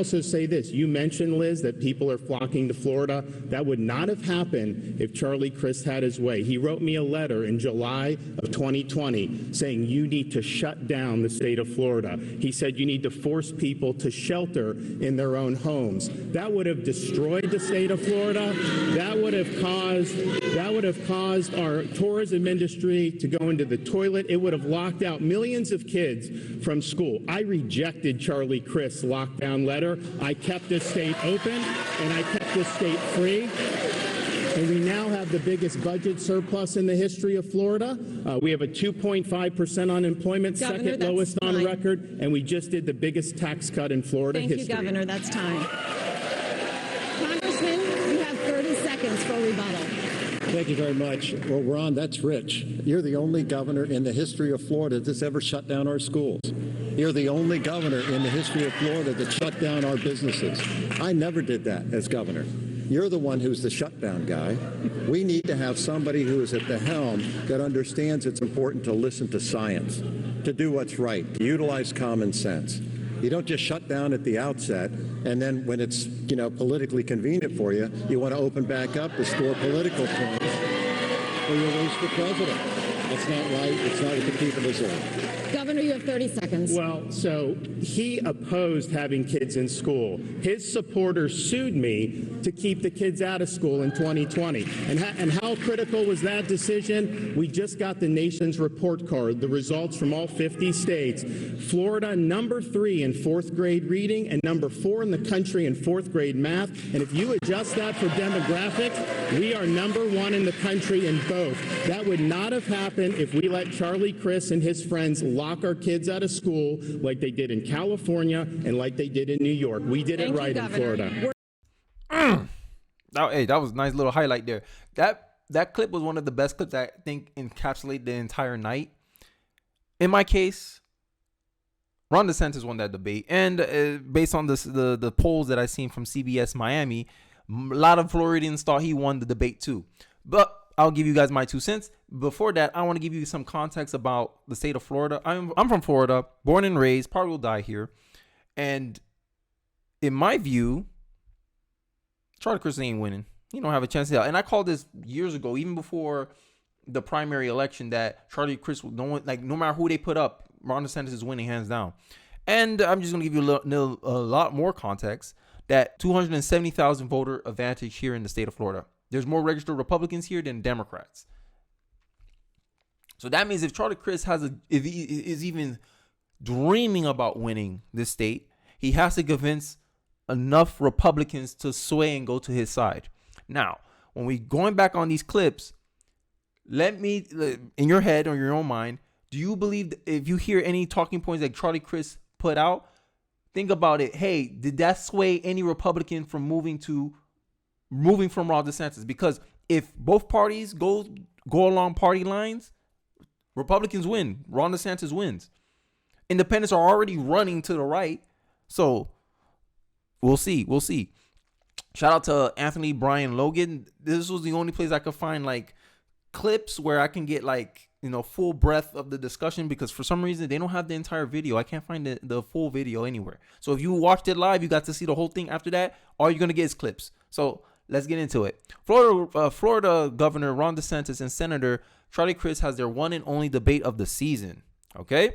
also say this. You mentioned, Liz, that people are flocking to Florida. That would not have happened if Charlie Crist had his way. He wrote me a letter in July of 2020 saying you need to shut down the state of Florida. He said you need to force people to shelter in their own homes. That would have destroyed the state of Florida. That would have caused our tourism industry to go into the toilet. It would have locked out millions of kids from school. I rejected Charlie Crist's lockdown letter. I kept the state open and I kept the state free. And we now have the biggest budget surplus in the history of Florida. We have a 2.5% unemployment, Governor, second lowest on record, and we just did the biggest tax cut in Florida history. Thank you, Governor. That's time. Congressman, you have 30 seconds for rebuttal. Thank you very much. Well, Ron, that's rich. You're the only governor in the history of Florida that's ever shut down our schools. You're the only governor in the history of Florida that shut down our businesses. I never did that as governor. You're the one who's the shutdown guy. We need to have somebody who is at the helm that understands it's important to listen to science, to do what's right, to utilize common sense. You don't just shut down at the outset, and then when it's, politically convenient for you, you want to open back up to score political points or you'll lose the president. That's not right. It's not what the people deserve. Governor, you have 30 seconds. Well, so he opposed having kids in school. His supporters sued me to keep the kids out of school in 2020. And how critical was that decision? We just got the nation's report card, the results from all 50 states. Florida, number 3 in 4th grade reading and number 4 in the country in 4th grade math. And if you adjust that for demographics, we are number 1 in the country in both. That would not have happened if we let Charlie Crist and his friends lock our kids out of school like they did in California and like they did in New York. We did it right in Florida. Hey, that was a nice little highlight there. That clip was one of the best clips that I think encapsulate the entire night. In my case, Ron DeSantis won that debate, and based on the polls that I seen from CBS Miami, a lot of Floridians thought he won the debate too. But I'll give you guys my 2 cents. Before that, I want to give you some context about the state of Florida. I'm from Florida, born and raised, probably will die here. And in my view, Charlie Crist ain't winning. He don't have a chance to hell. And I called this years ago, even before the primary election, that Charlie Crist, no matter who they put up, Ron DeSantis is winning hands down. And I'm just going to give you a lot more context, that 270,000 voter advantage here in the state of Florida. There's more registered Republicans here than Democrats. So that means if Charlie Crist if he is even dreaming about winning this state, he has to convince enough Republicans to sway and go to his side. Now, when we going back on these clips, let me, in your head or your own mind, do you believe if you hear any talking points that Charlie Crist put out, think about it. Hey, did that sway any Republican from moving from Ron DeSantis? Because if both parties go along party lines, Republicans win. Ron DeSantis wins. Independents are already running to the right. So we'll see. Shout out to Anthony Brian Logan. This was the only place I could find clips where I can get full breadth of the discussion, because for some reason they don't have the entire video. I can't find the full video anywhere. So if you watched it live, you got to see the whole thing. After that, all you're going to get is clips. So let's get into it. Florida Governor Ron DeSantis and Senator Charlie Crist has their one and only debate of the season. Okay?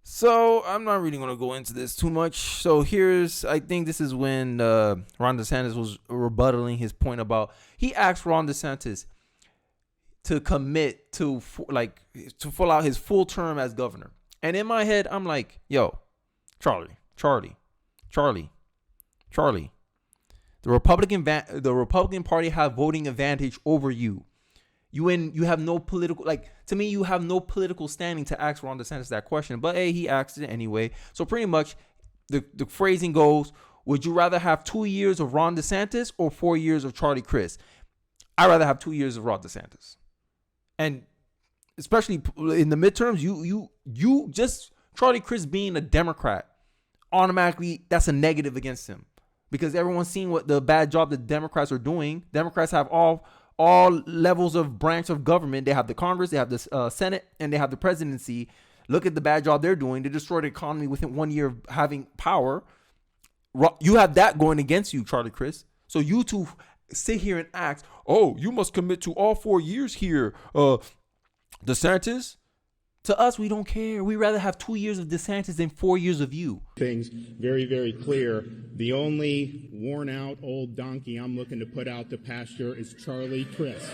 So I'm not really going to go into this too much. So I think this is when Ron DeSantis was rebuttaling his point about, he asked Ron DeSantis to commit to fill out his full term as governor. And in my head, I'm like, yo, Charlie. The Republican Party have voting advantage over you. You have no political, to me, you have no political standing to ask Ron DeSantis that question. But hey, he asked it anyway. So pretty much the phrasing goes, would you rather have 2 years of Ron DeSantis or 4 years of Charlie Crist? I'd rather have 2 years of Ron DeSantis. And especially in the midterms, you just Charlie Crist being a Democrat, automatically that's a negative against him, because everyone's seen what the bad job the Democrats are doing. Democrats have all levels of branch of government. They have the Congress, they have the Senate, and they have the presidency. Look at the bad job they're doing. They destroyed the economy within 1 year of having power. you have that going against you, Charlie Crist. So you two sit here and act, oh, you must commit to all 4 years here, DeSantis. To us, we don't care. We rather have 2 years of DeSantis than 4 years of you. Things very, very clear. The only worn out old donkey I'm looking to put out to pasture is Charlie Crist.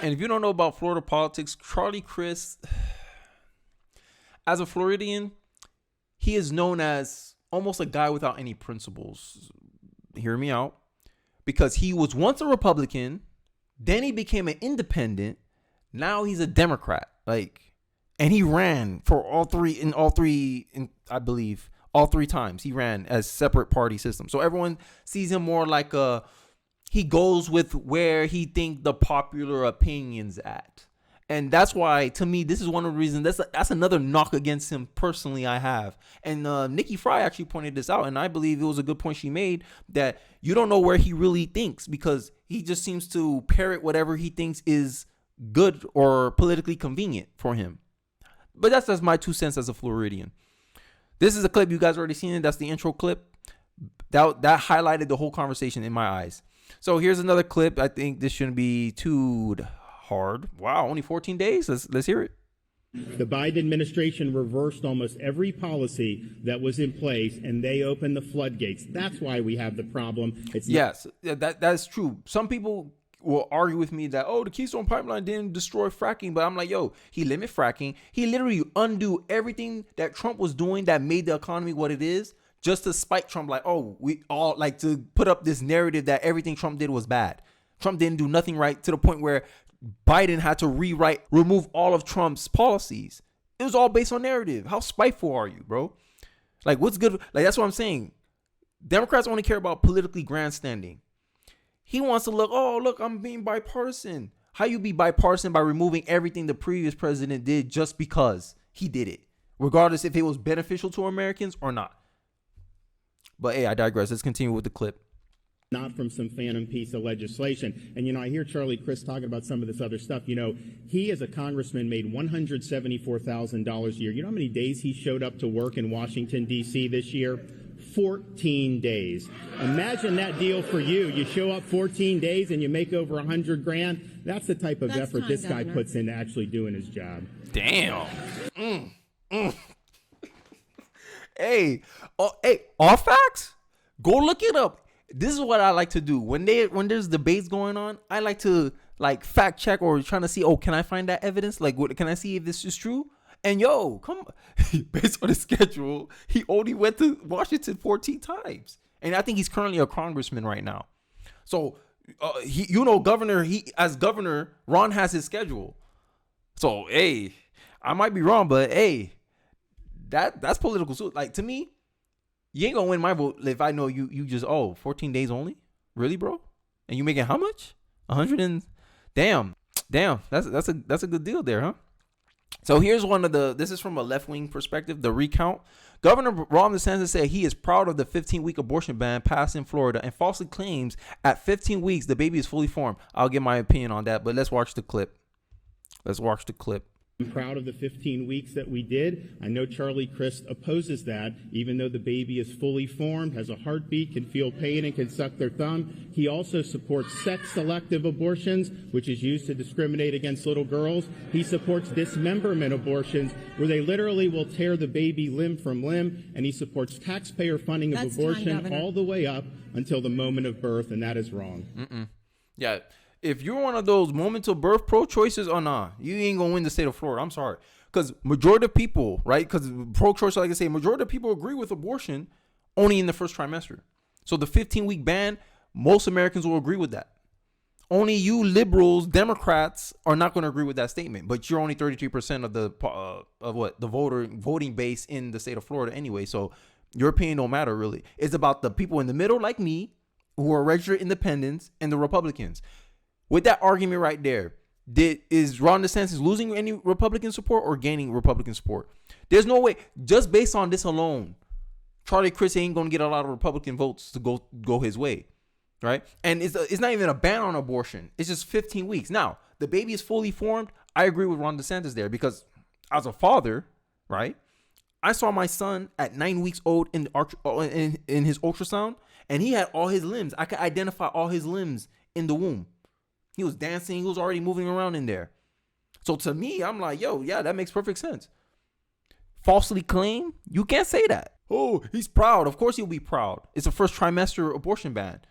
And if you don't know about Florida politics, Charlie Crist, as a Floridian, he is known as almost a guy without any principles. Hear me out. Because he was once a Republican, then he became an independent. Now he's a Democrat, and he ran for all three, I believe, all 3 times he ran as separate party systems. So everyone sees him more like he goes with where he think the popular opinion's at. And that's why, to me, this is one of the reasons, that's another knock against him personally I have. And Nikki Fry actually pointed this out, and I believe it was a good point she made, that you don't know where he really thinks, because he just seems to parrot whatever he thinks is good or politically convenient for him. But that's just my 2 cents as a Floridian. This is a clip. You guys already seen it. That's the intro clip. That highlighted the whole conversation in my eyes. So here's another clip. I think this shouldn't be too hard. Wow, only 14 days. Let's hear it. The Biden administration reversed almost every policy that was in place, and they opened the floodgates. That's why we have the problem. Yes, that's true. Some people will argue with me that, the Keystone Pipeline didn't destroy fracking. But I'm like, he limit fracking. He literally undo everything that Trump was doing that made the economy what it is, just to spike Trump. We all to put up this narrative that everything Trump did was bad. Trump didn't do nothing right, to the point where Biden had to remove all of Trump's policies. It was all based on narrative. How spiteful are you, bro? What's good? That's what I'm saying. Democrats only care about politically grandstanding. He wants to look, I'm being bipartisan. How you be bipartisan by removing everything the previous president did just because he did it, regardless if it was beneficial to Americans or not? But hey, I digress. Let's continue with the clip. Not from some phantom piece of legislation. And, I hear Charlie Crist talking about some of this other stuff. He as a congressman made $174,000 a year. You know how many days he showed up to work in Washington, D.C. this year? 14 days. Imagine that deal for you. You show up 14 days and you make over $100,000. That's the type of effort this guy puts into actually doing his job. Damn. Hey, all facts? Go look it up. This is what I like to do when there's debates going on. I like to fact check or trying to see, can I find that evidence? Can I see if this is true? And come based on the schedule, he only went to Washington 14 times, and I think he's currently a congressman right now. So as governor, Ron has his schedule. So hey, I might be wrong, but hey, that's political. So to me, you ain't gonna win my vote if I know you just 14 days only, really, bro? And you making how much? 100 and damn, that's a good deal there, huh? So here's this is from a left-wing perspective, the recount. Governor Ron DeSantis said he is proud of the 15-week abortion ban passed in Florida and falsely claims at 15 weeks the baby is fully formed. I'll give my opinion on that, but let's watch the clip. I'm proud of the 15 weeks that we did. I know Charlie Crist opposes that, even though the baby is fully formed, has a heartbeat, can feel pain, and can suck their thumb. He also supports sex-selective abortions, which is used to discriminate against little girls. He supports dismemberment abortions, where they literally will tear the baby limb from limb. And he supports taxpayer funding of abortion all the way up until the moment of birth, and that is wrong. Yeah. If you're one of those moment of birth pro-choices, you ain't gonna win the state of Florida. I'm sorry, because majority of people, right? Because pro-choice, like I say, majority of people agree with abortion only in the first trimester. So the 15-week ban, most Americans will agree with that. Only you liberals, Democrats, are not going to agree with that statement. But you're only 33% of the voting base in the state of Florida anyway. So your opinion don't matter really. It's about the people in the middle, like me, who are registered independents, and the Republicans. With that argument right there, is Ron DeSantis losing any Republican support or gaining Republican support? There's no way. Just based on this alone, Charlie Crist ain't going to get a lot of Republican votes to go his way, right? And it's not even a ban on abortion. It's just 15 weeks. Now, the baby is fully formed. I agree with Ron DeSantis there because as a father, right, I saw my son at 9 weeks old in his ultrasound, and he had all his limbs. I could identify all his limbs in the womb. He was dancing. He was already moving around in there. So to me, I'm like, yo, yeah, that makes perfect sense. Falsely claim? You can't say that. Oh, he's proud. Of course he'll be proud. It's a first trimester abortion ban.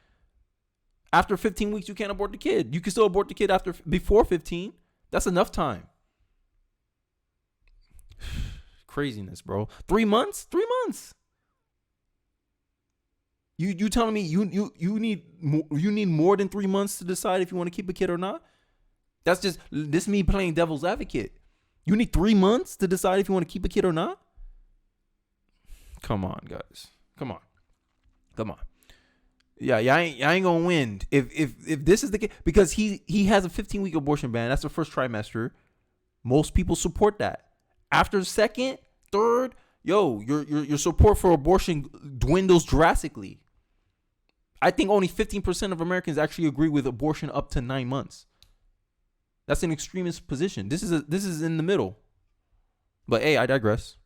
After 15 weeks, you can't abort the kid. You can still abort the kid before 15. That's enough time. Craziness, bro. 3 months? 3 months. You telling me you need more than 3 months to decide if you want to keep a kid or not? This me playing devil's advocate. You need 3 months to decide if you want to keep a kid or not? Come on, guys. Come on. Yeah, y'all ain't gonna win if this is the case, because he has a 15-week abortion ban. That's the first trimester. Most people support that. After second, third, your support for abortion dwindles drastically. I think only 15% of Americans actually agree with abortion up to 9 months. That's an extremist position. This is in the middle. But hey, I digress.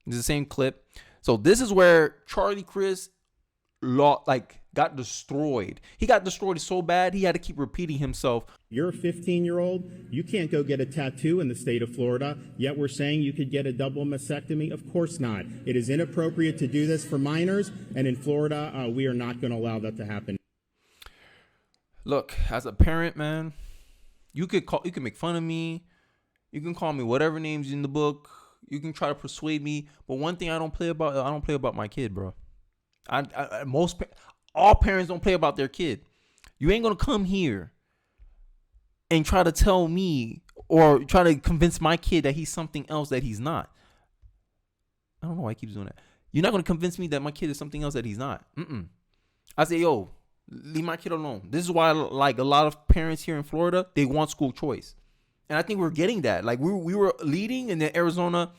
It's the same clip. So this is where Charlie Crist got destroyed. He got destroyed so bad he had to keep repeating himself. You're a 15-year-old. You can't go get a tattoo in the state of Florida, yet we're saying you could get a double mastectomy. Of course not. It is inappropriate to do this for minors, and in Florida, we are not going to allow that to happen. Look, as a parent, man, you could make fun of me. You can call me whatever names in the book. You can try to persuade me, but one thing I don't play about my kid, bro. All parents don't play about their kid. You ain't gonna come here and try to tell me or try to convince my kid that he's something else that he's not. I don't know why he keeps doing that. You're not gonna convince me that my kid is something else that he's not. I say, yo, leave my kid alone. This is why, like, a lot of parents here in Florida, they want school choice, and I think we're getting that. Like, we were leading, and then Arizona.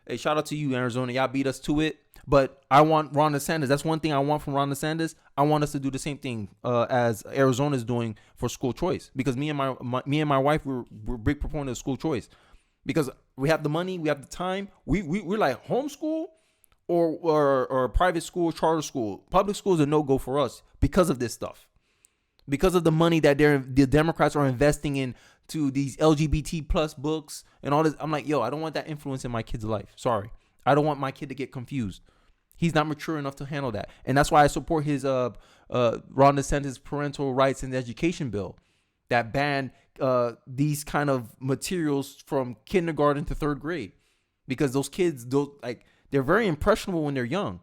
Hey, shout out to you, Arizona. Y'all beat us to it. But I want Ron DeSantis. That's one thing I want from Ron DeSantis. I want us to do the same thing as Arizona is doing for school choice. Because me and my wife, we're big proponents of school choice. Because we have the money, we have the time. We're like homeschool or private school, charter school. Public school is a no-go for us because of this stuff. Because of the money that the Democrats are investing into these LGBT plus books and all this. I'm like, yo, I don't want that influence in my kid's life. Sorry. I don't want my kid to get confused. He's not mature enough to handle that. And that's why I support his Ron DeSantis parental rights and education bill that banned these kind of materials from kindergarten to third grade. Because those kids, they're very impressionable when they're young.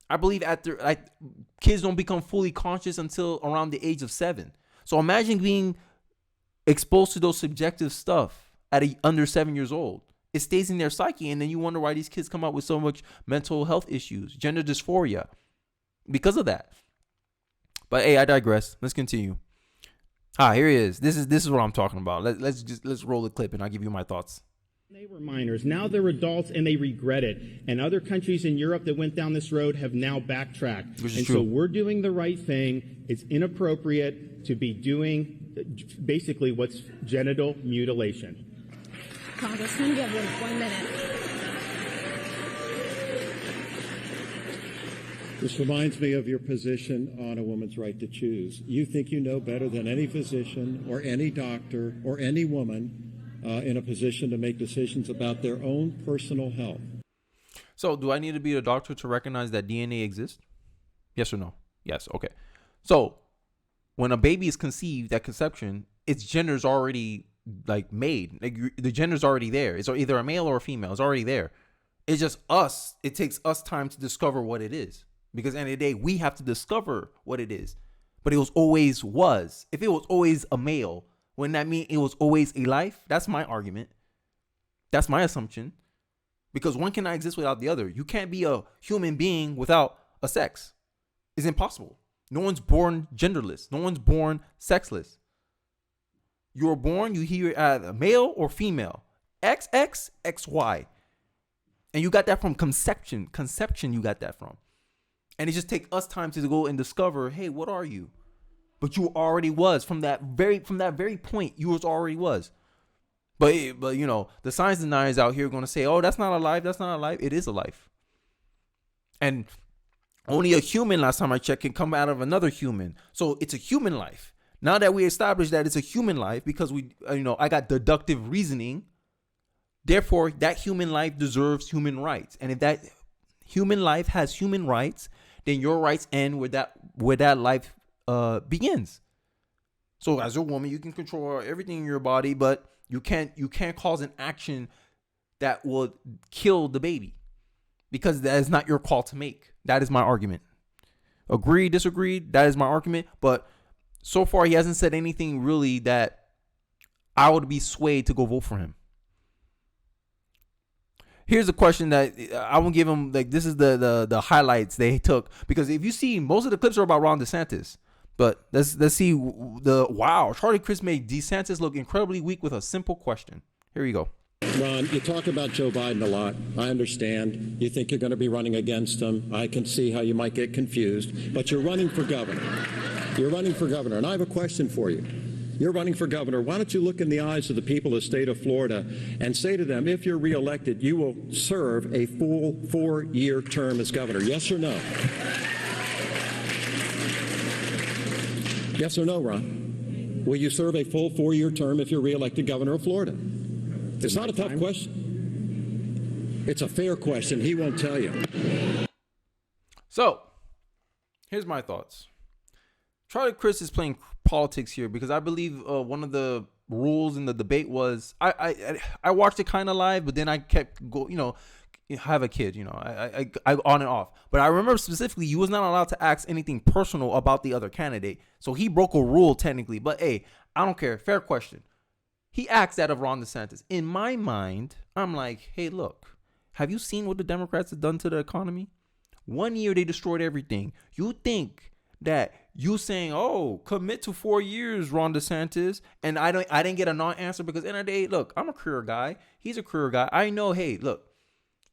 I believe kids don't become fully conscious until around the age of 7. So imagine being exposed to those subjective stuff at under 7 years old. It stays in their psyche, and then you wonder why these kids come out with so much mental health issues, gender dysphoria, because of that. But hey, I digress. Let's continue. Here he is. This is what I'm talking about. Let's roll the clip, and I'll give you my thoughts. They were minors. Now they're adults, and they regret it. And other countries in Europe that went down this road have now backtracked. Which is and true. So we're doing the right thing. It's inappropriate to be doing basically what's genital mutilation. Congressman, you have 1 minute. This reminds me of your position on a woman's right to choose. You think you know better than any physician or any doctor or any woman in a position to make decisions about their own personal health. So do I need to be a doctor to recognize that DNA exists? Yes or no? Yes. Okay. So when a baby is conceived at conception, its gender is already made. The gender's already there. It's either a male or a female. It's already there. It's just us. It takes us time to discover what it is. Because at the end of the day, we have to discover what it is. But it always was. If it was always a male, wouldn't that mean it was always a life? That's my argument. That's my assumption. Because one cannot exist without the other. You can't be a human being without a sex. It's impossible. No one's born genderless. No one's born sexless. You're born, you hear either male or female. XX, XY. And you got that from conception. Conception you got that from. And it just takes us time to go and discover, hey, what are you? But you already was. From that very point, you already was. But you know, the science deniers out here are going to say, oh, that's not a life. That's not a life. It is a life. And only a human, last time I checked, can come out of another human. So it's a human life. Now that we established that it's a human life, because I got deductive reasoning, therefore that human life deserves human rights. And if that human life has human rights, then your rights end where that life begins. So as a woman, you can control everything in your body, but you can't cause an action that will kill the baby, because that is not your call to make. That is my argument. Agree, disagree, that is my argument. But so far, he hasn't said anything really that I would be swayed to go vote for him. Here's a question that I won't give him. Like, this is the highlights they took, because if you see, most of the clips are about Ron DeSantis. But let's see Charlie Crist made DeSantis look incredibly weak with a simple question. Here you go. Ron, you talk about Joe Biden a lot. I understand. You think you're going to be running against him. I can see how you might get confused. But you're running for governor. You're running for governor. And I have a question for you. You're running for governor. Why don't you look in the eyes of the people of the state of Florida and say to them, if you're reelected, you will serve a full 4-year term as governor? Yes or no? Yes or no, Ron? Will you serve a full 4-year term if you're reelected governor of Florida? It's not a tough question. It's a fair question. He won't tell you. So, here's my thoughts. Charlie Crist is playing politics here, because I believe one of the rules in the debate was I watched it kind of live, but then I kept have a kid, I on and off. But I remember specifically, you was not allowed to ask anything personal about the other candidate. So he broke a rule technically, but hey, I don't care. Fair question. He asked that of Ron DeSantis. In my mind, I'm like, hey, look, have you seen what the Democrats have done to the economy? 1 year, they destroyed everything. You think that you saying, oh, commit to 4 years, Ron DeSantis, and I didn't get a non-answer, because in the day, look, I'm a career guy. He's a career guy. I know, hey, look,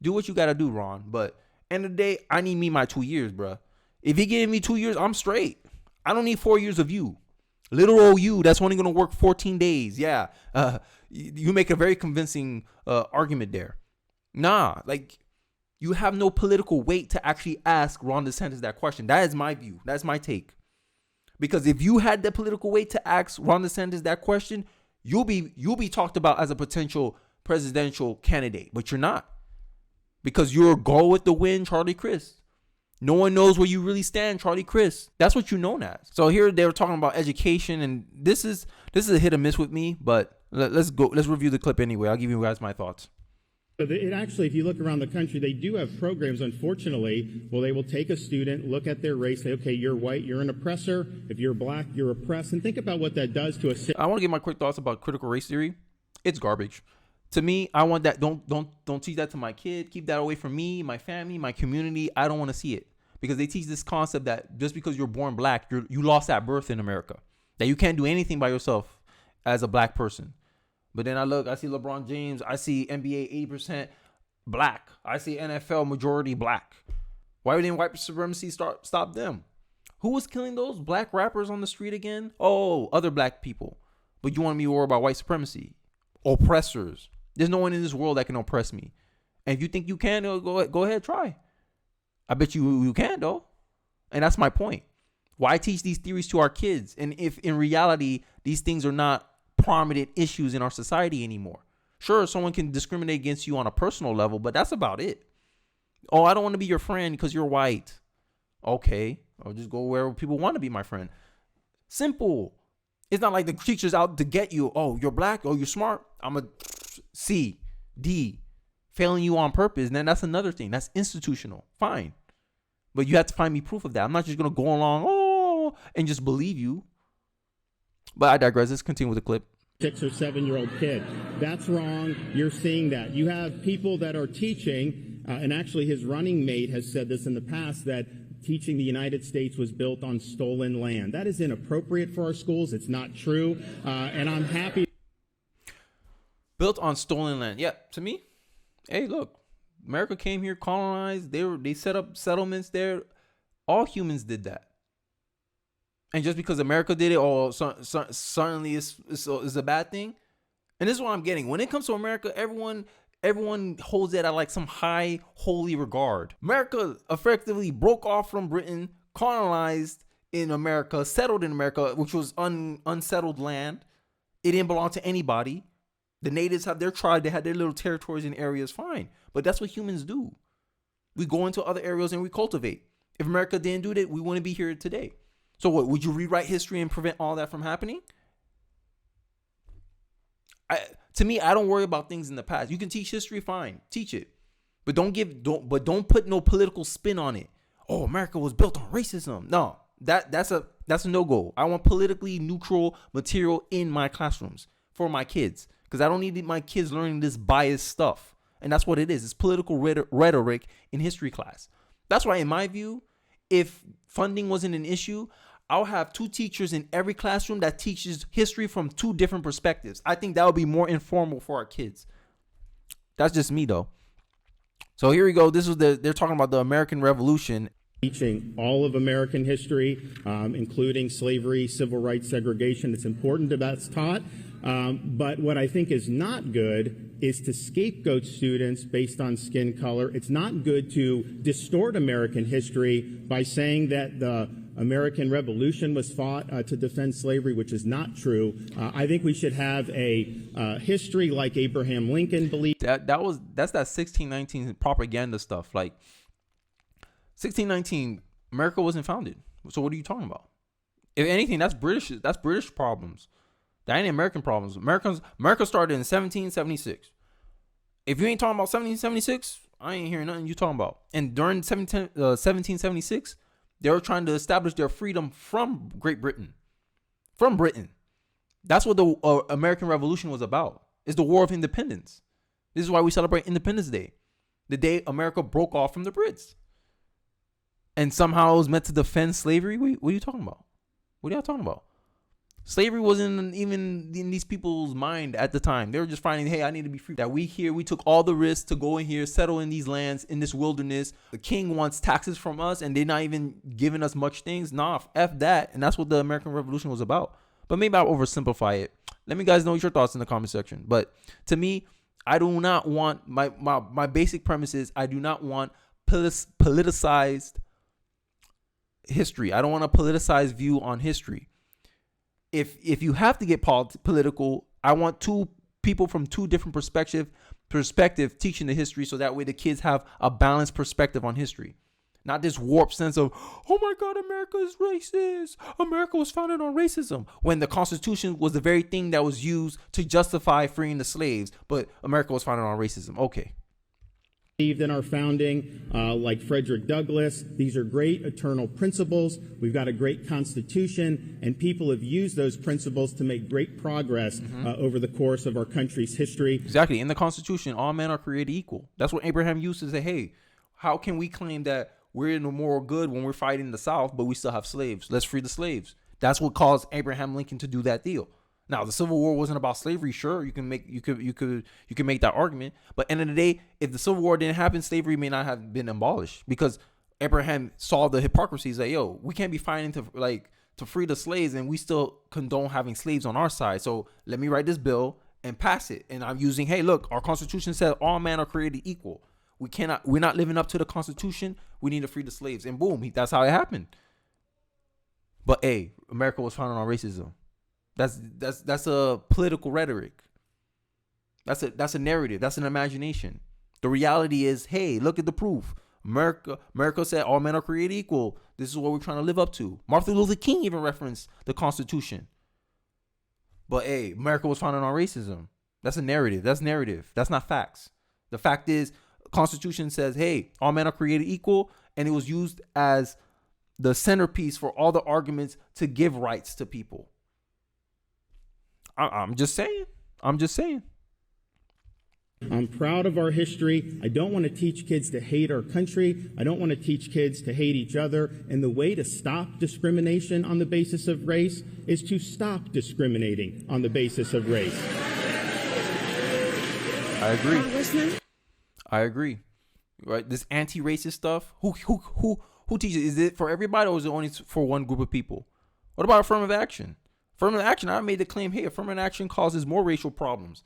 do what you got to do, Ron. But end of the day, I need my 2 years, bruh. If he gave me 2 years, I'm straight. I don't need 4 years of you. Little old you, that's only going to work 14 days. Yeah. You make a very convincing argument there. Nah, like, you have no political weight to actually ask Ron DeSantis that question. That is my view. That's my take. Because if you had the political weight to ask Ron DeSantis that question, you'll be talked about as a potential presidential candidate, but you're not. Because you're a go with the wind, Charlie Crist. No one knows where you really stand, Charlie Crist. That's what you're known as. So here they were talking about education, and this is a hit or miss with me, but let's review the clip anyway. I'll give you guys my thoughts. But it actually, if you look around the country, they do have programs, unfortunately, well, they will take a student, look at their race, say, okay, you're white, you're an oppressor. If you're black, you're oppressed. And think about what that does to a city. I want to give my quick thoughts about critical race theory. It's garbage. To me, I want that. Don't teach that to my kid. Keep that away from me, my family, my community. I don't want to see it, because they teach this concept that just because you're born black, you lost at birth in America, that you can't do anything by yourself as a black person. But then I see LeBron James, I see NBA 80% black, I see NFL majority black. Why didn't white supremacy stop them? Who was killing those black rappers on the street again? Oh, other black people. But you want me to worry about white supremacy? Oppressors. There's no one in this world that can oppress me. And if you think you can, go ahead, try. I bet you can, though. And that's my point. Why teach these theories to our kids? And if in reality, these things are not prominent issues in our society anymore. Sure, someone can discriminate against you on a personal level, but that's about it. Oh, I don't want to be your friend because you're white. Okay, I'll just go where people want to be my friend. Simple. It's not like the teacher's out to get you. Oh, you're black. Oh, you're smart. I'm a C, D. Failing you on purpose, then that's another thing. That's institutional. Fine. But you have to find me proof of that. I'm not just going to go along, and just believe you. But I digress. Let's continue with the clip. 6 or 7-year-old kid. That's wrong. You're seeing that. You have people that are teaching, and actually his running mate has said this in the past, that teaching the United States was built on stolen land. That is inappropriate for our schools. It's not true. And I'm happy. Built on stolen land. Yeah, to me, hey, look, America came here, colonized. They set up settlements there. All humans did that. And just because America did it, suddenly it's a bad thing. And this is what I'm getting. When it comes to America, everyone holds it at like some high holy regard. America effectively broke off from Britain, colonized in America, settled in America, which was unsettled land. It didn't belong to anybody. The natives have their tribe. They had their little territories and areas. Fine. But that's what humans do. We go into other areas and we cultivate. If America didn't do that, we wouldn't be here today. So what, would you rewrite history and prevent all that from happening? To me, I don't worry about things in the past. You can teach history, fine. Teach it. But don't put no political spin on it. Oh, America was built on racism. No, that's a no-go. I want politically neutral material in my classrooms for my kids. Because I don't need my kids learning this biased stuff. And that's what it is. It's political rhetoric in history class. That's why, in my view, if funding wasn't an issue, I'll have 2 teachers in every classroom that teaches history from 2 different perspectives. I think that would be more informal for our kids. That's just me, though. So here we go. They're talking about the American Revolution. Teaching all of American history, including slavery, civil rights, segregation. It's important that that's taught. But what I think is not good is to scapegoat students based on skin color. It's not good to distort American history by saying that the American Revolution was fought to defend slavery, which is not true. I think we should have a history like Abraham Lincoln believed. That's that 1619 propaganda stuff. Like 1619, America wasn't founded. So what are you talking about? If anything, that's British problems. That ain't American problems. America started in 1776. If you ain't talking about 1776, I ain't hearing nothing you talking about. And during 1776, they were trying to establish their freedom from Great Britain. From Britain. That's what the American Revolution was about. It's the War of Independence. This is why we celebrate Independence Day. The day America broke off from the Brits. And somehow it was meant to defend slavery? What are you talking about? What are y'all talking about? Slavery wasn't even in these people's mind at the time. They were just finding, hey, I need to be free. That we took all the risks to go in here, settle in these lands, in this wilderness. The king wants taxes from us, and they're not even giving us much things. Nah, F that. And that's what the American Revolution was about. But maybe I'll oversimplify it. Let me guys know your thoughts in the comment section. But to me, I do not want, my basic premise is I do not want politicized history. I don't want a politicized view on history. If you have to get political, I want 2 people from 2 different perspective teaching the history, so that way the kids have a balanced perspective on history. Not this warped sense of, oh my God, America is racist. America was founded on racism. When the Constitution was the very thing that was used to justify freeing the slaves, but America was founded on racism. Okay. Believed in our founding, like Frederick Douglass. These are great eternal principles. We've got a great Constitution, and people have used those principles to make great progress over the course of our country's history. Exactly. In the Constitution, all men are created equal. That's what Abraham used to say, hey, how can we claim that we're in the moral good when we're fighting the South, but we still have slaves? Let's free the slaves. That's what caused Abraham Lincoln to do that deal. Now, the Civil War wasn't about slavery. Sure, you can make that argument. But end of the day, if the Civil War didn't happen, slavery may not have been abolished, because Abraham saw the hypocrisy. He's like, yo, we can't be fighting to free the slaves, and we still condone having slaves on our side. So let me write this bill and pass it. And I'm using, hey, look, our Constitution says all men are created equal. We're not living up to the Constitution. We need to free the slaves. And boom, that's how it happened. But hey, America was founded on racism. That's a political rhetoric. That's a narrative. That's an imagination. The reality is, hey, look at the proof. America said all men are created equal. This is what we're trying to live up to. Martin Luther King even referenced the Constitution. But hey, America was founded on racism. That's a narrative. That's narrative. That's not facts. The fact is, Constitution says, hey, all men are created equal, and it was used as the centerpiece for all the arguments to give rights to people. I'm just saying. I'm proud of our history. I don't want to teach kids to hate our country. I don't want to teach kids to hate each other. And the way to stop discrimination on the basis of race is to stop discriminating on the basis of race. I agree. Right? This anti-racist stuff. Who teaches? Is it for everybody, or is it only for one group of people? What about affirmative action? Affirmative action, I made the claim, hey, affirmative action causes more racial problems.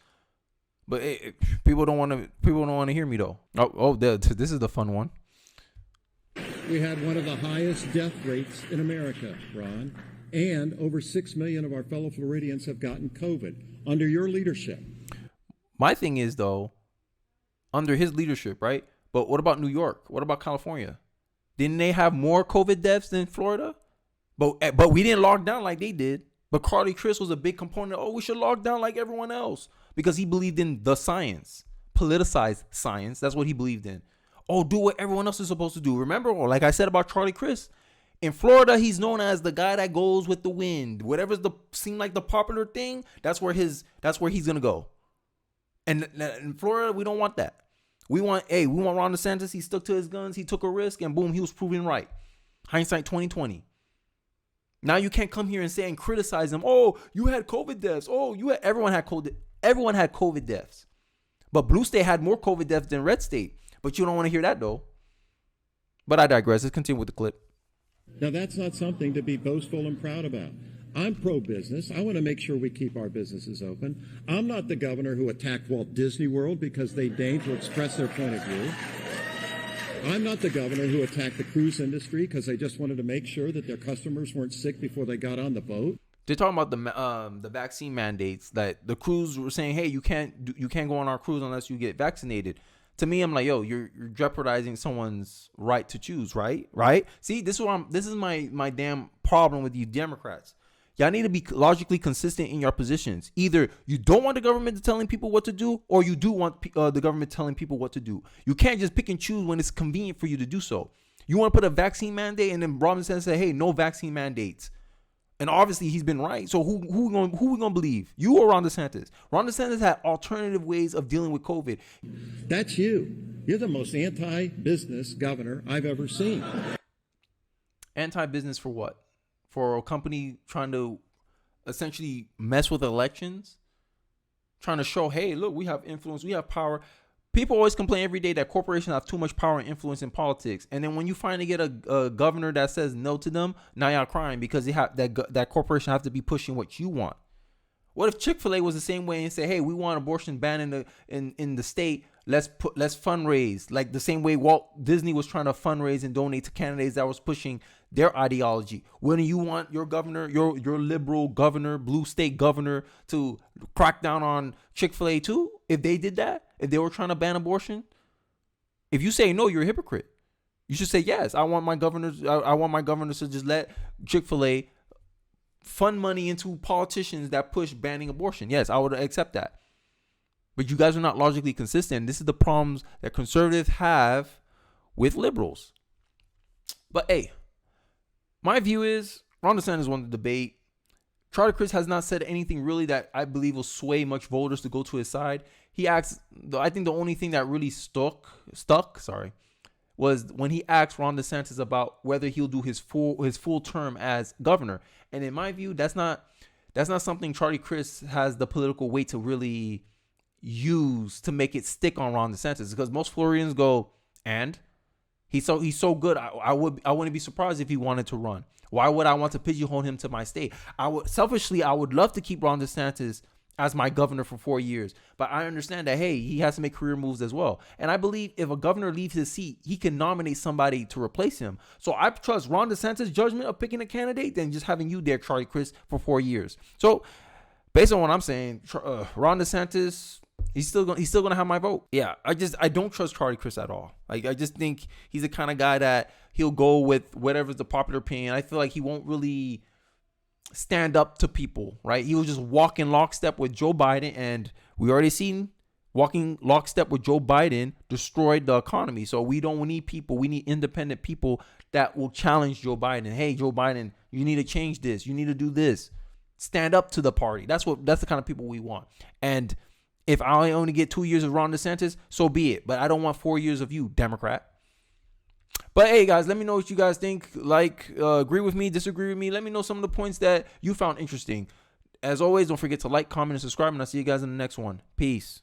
But people don't want to hear me though. This is the fun one. We had one of the highest death rates in America, Ron, and over 6 million of our fellow Floridians have gotten COVID under your leadership. My thing is though, under his leadership, right? But what about New York? What about California? Didn't they have more COVID deaths than Florida? But we didn't lock down like they did. But Crist was a big component. We should lock down like everyone else because he believed in the science, politicized science. That's what he believed in. Do what everyone else is supposed to do. Remember, like I said about Crist, in Florida, he's known as the guy that goes with the wind. Whatever's seem like the popular thing, that's where he's gonna go. And in Florida, we don't want that. We want Ron DeSantis. He stuck to his guns. He took a risk, and boom, he was proven right. Hindsight 2020. Now you can't come here and say and criticize him. You had COVID deaths. Everyone had COVID. Everyone had COVID deaths. But blue state had more COVID deaths than red state. But you don't want to hear that though. But I digress. Let's continue with the clip. Now that's not something to be boastful and proud about. I'm pro-business. I want to make sure we keep our businesses open. I'm not the governor who attacked Walt Disney World because they deigned to express their point of view. I'm not the governor who attacked the cruise industry because they just wanted to make sure that their customers weren't sick before they got on the boat. They're talking about the vaccine mandates that the crews were saying, hey, you can't go on our cruise unless you get vaccinated. To me, I'm like, you're jeopardizing someone's right to choose, right? See, this is my damn problem with you Democrats. Y'all need to be logically consistent in your positions. Either you don't want the government telling people what to do, or you do want the government telling people what to do. You can't just pick and choose when it's convenient for you to do so. You want to put a vaccine mandate, and then Robinson say, hey, no vaccine mandates. And obviously he's been right. So who we gonna believe? You or Ron DeSantis? Ron DeSantis had alternative ways of dealing with COVID. That's you. You're the most anti-business governor I've ever seen. Anti-business for what? For a company trying to essentially mess with elections? Trying to show, hey, look, we have influence, we have power. People always complain every day that corporations have too much power and influence in politics. And then when you finally get a governor that says no to them, now y'all crying because they have that corporation have to be pushing what you want. What if Chick-fil-A was the same way and say, hey, we want abortion banned in the state. Let's fundraise like the same way Walt Disney was trying to fundraise and donate to candidates that was pushing their ideology. Wouldn't you want your governor, your liberal governor, blue state governor, to crack down on Chick-fil-A too? If they did that, if they were trying to ban abortion, if you say no, you're a hypocrite. You should say yes. I want my governors to just let Chick-fil-A fund money into politicians that push banning abortion. Yes, I would accept that. But you guys are not logically consistent. This is the problems that conservatives have with liberals. But hey, my view is Ron DeSantis won the debate. Crist has not said anything really that I believe will sway much voters to go to his side. He asked, I think the only thing that really stuck, was when he asked Ron DeSantis about whether he'll do his full term as governor. And in my view, that's not something Crist has the political weight to really use to make it stick on Ron DeSantis, because most Floridians go, and he's so good. I wouldn't be surprised if he wanted to run. Why would I want to pigeonhole him to my state? I would love to keep Ron DeSantis as my governor for 4 years, but I understand that, hey, he has to make career moves as well. And I believe if a governor leaves his seat, he can nominate somebody to replace him. So I trust Ron DeSantis' judgment of picking a candidate than just having you there, Crist, for 4 years. So based on what I'm saying, Ron DeSantis, he's still gonna have my vote. Yeah, I don't trust Crist at all. Like, I just think he's the kind of guy that he'll go with whatever's the popular opinion. I feel like he won't really stand up to people, right? He will just walk in lockstep with Joe Biden, and we already seen walking lockstep with Joe Biden destroyed the economy. So we don't need people. We need independent people that will challenge Joe Biden. Hey, Joe Biden, you need to change this. You need to do this. Stand up to the party. That's the kind of people we want. And if I only get 2 years of Ron DeSantis, so be it. But I don't want 4 years of you, Democrat. But hey, guys, let me know what you guys think. Agree with me, disagree with me. Let me know some of the points that you found interesting. As always, don't forget to like, comment, and subscribe. And I'll see you guys in the next one. Peace.